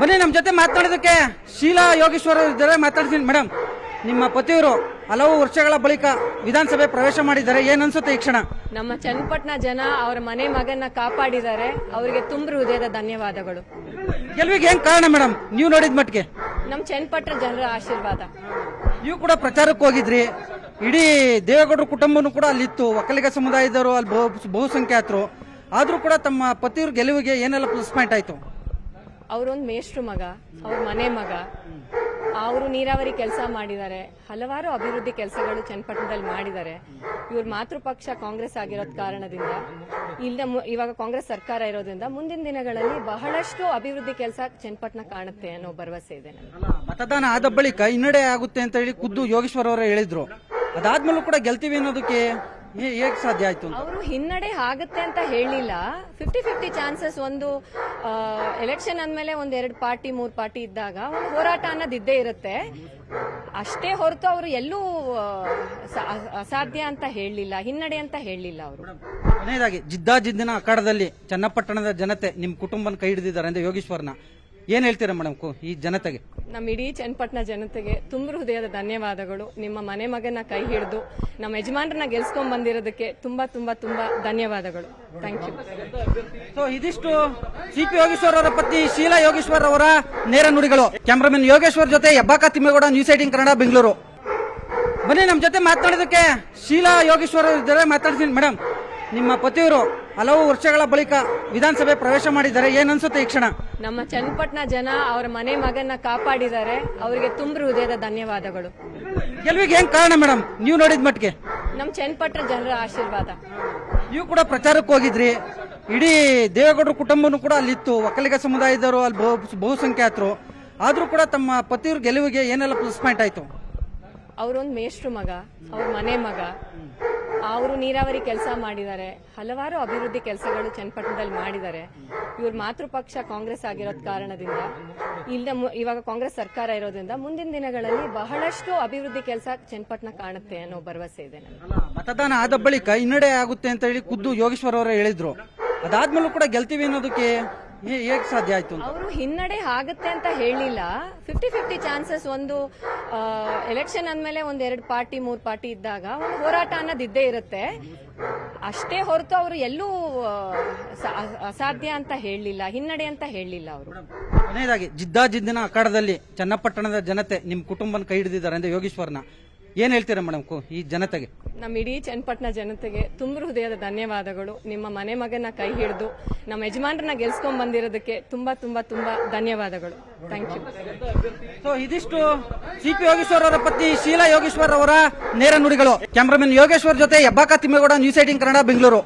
ಬನ್ನಿ ನಮ್ಮ ಜೊತೆ ಮಾತನಾಡೋದಕ್ಕೆ ಶೀಲಾ ಯೋಗೇಶ್ವರ್ ಇದ್ದಾರೆ, ಮಾತಾಡ್ತೀನಿ. ಮೇಡಮ್, ನಿಮ್ಮ ಪತಿಯವರು ಹಲವು ವರ್ಷಗಳ ಬಳಿಕ ವಿಧಾನಸಭೆ ಪ್ರವೇಶ ಮಾಡಿದ್ದಾರೆ, ಏನ್ ಅನ್ಸುತ್ತೆ ಈ ಕ್ಷಣ? ನಮ್ಮ ಚನ್ನಪಟ್ಟಣ ಜನ ಅವರ ಮನೆ ಮಗನ್ನ ಕಾಪಾಡಿದ್ದಾರೆ, ಅವರಿಗೆ ತುಂಬ ಹೃದಯದ ಧನ್ಯವಾದಗಳು. ಗೆಲುವಿಗೆ ಏನ್ ಕಾರಣ ಮೇಡಮ್ ನೀವು ನೋಡಿದ ಮಟ್ಟಿಗೆ? ನಮ್ಮ ಚನ್ನಪಟ್ಟಣ ಜನರ ಆಶೀರ್ವಾದ. ನೀವು ಕೂಡ ಪ್ರಚಾರಕ್ಕೆ ಹೋಗಿದ್ರಿ, ಇಡೀ ದೇವೇಗೌಡರ ಕುಟುಂಬನೂ ಕೂಡ ಅಲ್ಲಿತ್ತು, ಒಕ್ಕಲಿಗ ಸಮುದಾಯದವರು ಅಲ್ಲಿ ಬಹುಸಂಖ್ಯಾತರು, ಆದ್ರೂ ಕೂಡ ತಮ್ಮ ಪತಿಯವ್ರ ಗೆಲುವಿಗೆ ಏನೆಲ್ಲ ಪ್ಲಸ್ ಪಾಯಿಂಟ್ ಆಯ್ತು? ಅವರೊಂದು ಮೇಷ್ಟ್ರು ಮಗ, ಅವ್ರ ಮನೆ ಮಗ, ಅವರು ನೀರಾವರಿ ಕೆಲಸ ಮಾಡಿದ್ದಾರೆ, ಹಲವಾರು ಅಭಿವೃದ್ಧಿ ಕೆಲಸಗಳು ಚನ್ನಪಟ್ಟಣದಲ್ಲಿ ಮಾಡಿದ್ದಾರೆ. ಇವ್ರ ಮಾತೃಪಕ್ಷ ಕಾಂಗ್ರೆಸ್ ಆಗಿರೋದ್ ಕಾರಣದಿಂದ ಇವಾಗ ಕಾಂಗ್ರೆಸ್ ಸರ್ಕಾರ ಇರೋದ್ರಿಂದ ಮುಂದಿನ ದಿನಗಳಲ್ಲಿ ಬಹಳಷ್ಟು ಅಭಿವೃದ್ಧಿ ಕೆಲಸ ಚನ್ನಪಟ್ಟಣ ಕಾಣುತ್ತೆ ಅನ್ನೋ ಭರವಸೆ ಇದೆ ನನಗೆ. ಮತದಾನ ಆದ ಬಳಿಕ ಹಿನ್ನಡೆ ಆಗುತ್ತೆ ಅಂತ ಹೇಳಿ ಖುದ್ದು ಯೋಗೇಶ್ವರ್ ಅವರೇ ಹೇಳಿದ್ರು, ಅದಾದ್ಮೇಲೂ ಕೂಡ ಗೆಲ್ತೀವಿ ಅನ್ನೋದಕ್ಕೆ ಹೇಗೆ ಸಾಧ್ಯ ಆಯ್ತು? ಅವರು ಹಿನ್ನಡೆ ಆಗುತ್ತೆ ಅಂತ ಹೇಳಿಲ್ಲ, 50-50 ಚಾನ್ಸಸ್. ಒಂದು ಎಲೆಕ್ಷನ್ ಅಂದ್ಮೇಲೆ ಒಂದ್ 2 ಪಾರ್ಟಿ 3 ಪಾರ್ಟಿ ಇದ್ದಾಗ ಒಂದು ಹೋರಾಟ ಅನ್ನೋದು ಇದ್ದೇ ಇರುತ್ತೆ ಅಷ್ಟೇ ಹೊರತು ಅವರು ಎಲ್ಲೂ ಅಸಾಧ್ಯ ಅಂತ ಹೇಳಲಿಲ್ಲ, ಹಿನ್ನಡೆ ಅಂತ ಹೇಳಲಿಲ್ಲ ಅವರು. ಕೊನೆಯದಾಗಿ ಜಿದ್ದಾಜಿದ್ದಿನ ಅಖಾಡದಲ್ಲಿ ಚನ್ನಪಟ್ಟಣದ ಜನತೆ ನಿಮ್ ಕುಟುಂಬನ ಕೈ ಹಿಡಿದಿದ್ದಾರೆ ಅಂದ್ರೆ ಯೋಗೇಶ್ವರ್ನ, ಏನ್ ಹೇಳ್ತೀರಾ ಮೇಡಮ್ ಈ ಜನತೆಗೆ? ನಮ್ಮ ಇಡೀ ಚನ್ನಪಟ್ಟಣ ಜನತೆಗೆ ತುಂಬ ಹೃದಯದ ಧನ್ಯವಾದಗಳು. ನಿಮ್ಮ ಮನೆ ಮಗನ ಕೈ ಹಿಡಿದು ನಮ್ಮ ಯಜಮಾನ್ರನ್ನ ಗೆಲ್ಸ್ಕೊಂಡ್ ಬಂದಿರೋದಕ್ಕೆ ತುಂಬಾ ತುಂಬಾ ತುಂಬಾ ಧನ್ಯವಾದಗಳು. Thank you. ಸೊ ಇದಿಷ್ಟು ಸಿಪಿ ಯೋಗೇಶ್ವರ್ ಅವರ ಪತ್ನಿ ಶೀಲಾ ಯೋಗೇಶ್ವರ್ ಅವರ ನೇರ ನುಡಿಗಳು. ಕ್ಯಾಮರಾಮನ್ ಯೋಗೇಶ್ವರ್ ಜೊತೆ ಹೆಬ್ಬಾಕ ತಿಮ್ಮೇಗೌಡ, ನ್ಯೂಸ್ 18 ಕನ್ನಡ, ಬೆಂಗಳೂರು. ಬನ್ನಿ ನಮ್ಮ ಜೊತೆ ಮಾತನಾಡೋದಕ್ಕೆ ಶೀಲಾ ಯೋಗೇಶ್ವರ್ ಇದ್ದಾರೆ, ಮಾತಾಡ್ತೀನಿ. ಮೇಡಮ್, ನಿಮ್ಮ ಪತಿಯವರು ಹಲವು ವರ್ಷಗಳ ಬಳಿಕ ವಿಧಾನಸಭೆ ಪ್ರವೇಶ ಮಾಡಿದ್ದಾರೆ, ಏನ್ ಅನ್ಸುತ್ತೆ ಈ ಕ್ಷಣ? ನಮ್ಮ ಚನ್ನಪಟ್ಟಣ ಜನ ಅವರ ಮನೆ ಮಗನ್ನ ಕಾಪಾಡಿದ್ದಾರೆ, ಅವರಿಗೆ ತುಂಬ ಹೃದಯದ ಧನ್ಯವಾದಗಳು. ಗೆಲುವಿಗೆ ಏನ್ ಕಾರಣ ಮೇಡಮ್ ನೀವು ನೋಡಿದ ಮಟ್ಟಿಗೆ? ನಮ್ಮ ಚನ್ನಪಟ್ಟಣ ಜನರ ಆಶೀರ್ವಾದ. ನೀವು ಕೂಡ ಪ್ರಚಾರಕ್ಕೆ ಹೋಗಿದ್ರಿ, ಇಡೀ ದೇವೇಗೌಡರ ಕುಟುಂಬನೂ ಕೂಡ ಅಲ್ಲಿತ್ತು, ಒಕ್ಕಲಿಗ ಸಮುದಾಯದವರು ಅಲ್ಲಿ ಬಹುಸಂಖ್ಯಾತರು, ಆದ್ರೂ ಕೂಡ ತಮ್ಮ ಪತಿಯವ್ರ ಗೆಲುವಿಗೆ ಏನೆಲ್ಲ ಪ್ಲಸ್ ಪಾಯಿಂಟ್ ಆಯ್ತು? ಅವರೊಂದು ಮೇಷ್ಟ್ರು ಮಗ, ಅವ್ರ ಮನೆ ಮಗ, ಅವರು ನೀರಾವರಿ ಕೆಲಸ ಮಾಡಿದ್ದಾರೆ, ಹಲವಾರು ಅಭಿವೃದ್ಧಿ ಕೆಲಸಗಳು ಚನ್ನಪಟ್ಟಣದಲ್ಲಿ ಮಾಡಿದ್ದಾರೆ. ಇವ್ರ ಮಾತೃಪಕ್ಷ ಕಾಂಗ್ರೆಸ್ ಆಗಿರೋದ್ ಕಾರಣದಿಂದ ಇವಾಗ ಕಾಂಗ್ರೆಸ್ ಸರ್ಕಾರ ಇರೋದ್ರಿಂದ ಮುಂದಿನ ದಿನಗಳಲ್ಲಿ ಬಹಳಷ್ಟು ಅಭಿವೃದ್ಧಿ ಕೆಲಸ ಚನ್ನಪಟ್ಟಣ ಕಾಣುತ್ತೆ ಅನ್ನೋ ಭರವಸೆ ಇದೆ ನನಗೆ. ಮತದಾನ ಆದ ಬಳಿಕ ಹಿನ್ನಡೆ ಆಗುತ್ತೆ ಅಂತ ಹೇಳಿ ಖುದ್ದು ಯೋಗೇಶ್ವರ್ ಅವರೇ ಹೇಳಿದ್ರು, ಅದಾದ್ಮೇಲೂ ಕೂಡ ಗೆಲ್ತೀವಿ ಅನ್ನೋದಕ್ಕೆ ಹೇಗೆ ಸಾಧ್ಯ ಆಯ್ತು? ಅವರು ಹಿನ್ನಡೆ ಆಗುತ್ತೆ ಅಂತ ಹೇಳಿಲ್ಲ, 50-50 ಚಾನ್ಸಸ್. ಒಂದು ಎಲೆಕ್ಷನ್ ಅಂದ್ಮೇಲೆ ಒಂದ್ 2 ಪಾರ್ಟಿ 3 ಪಾರ್ಟಿ ಇದ್ದಾಗ ಒಂದು ಹೋರಾಟ ಅನ್ನೋದು ಇದ್ದೇ ಇರುತ್ತೆ ಅಷ್ಟೇ ಹೊರತು ಅವರು ಎಲ್ಲೂ ಅಸಾಧ್ಯ ಅಂತ ಹೇಳಲಿಲ್ಲ, ಹಿನ್ನಡೆ ಅಂತ ಹೇಳಲಿಲ್ಲ ಅವರು. ಕೊನೆಯದಾಗಿ ಜಿದ್ದಾಜಿದ್ದಿನ ಅಖಾಡದಲ್ಲಿ ಚನ್ನಪಟ್ಟಣದ ಜನತೆ ನಿಮ್ ಕುಟುಂಬನ ಕೈ ಹಿಡಿದಿದ್ದಾರೆ ಅಂದ್ರೆ ಯೋಗೇಶ್ವರ್ನ, ಏನ್ ಹೇಳ್ತೀರಾ ಮೇಡಮ್ ಈ ಜನತೆಗೆ? ನಮ್ಮ ಇಡೀ ಚನ್ನಪಟ್ಟಣ ಜನತೆಗೆ ತುಂಬ ಹೃದಯದ ಧನ್ಯವಾದಗಳು. ನಿಮ್ಮ ಮನೆ ಮಗನ ಕೈ ಹಿಡಿದು ನಮ್ಮ ಯಜಮಾನ್ರನ್ನ ಗೆಲ್ಸ್ಕೊಂಡ್ ಬಂದಿರೋದಕ್ಕೆ ತುಂಬಾ ತುಂಬಾ ತುಂಬಾ ಧನ್ಯವಾದಗಳು. Thank you. ಸೊ ಇದಿಷ್ಟು ಸಿಪಿ ಯೋಗೇಶ್ವರ್ ಅವರ ಪತ್ನಿ ಶೀಲಾ ಯೋಗೇಶ್ವರ್ ಅವರ ನೇರ ನುಡಿಗಳು. ಕ್ಯಾಮರಾಮನ್ ಯೋಗೇಶ್ವರ್ ಜೊತೆ ಹೆಬ್ಬಾಕ ತಿಮ್ಮೇಗೌಡ, ನ್ಯೂಸ್ 18 ಕನ್ನಡ, ಬೆಂಗಳೂರು.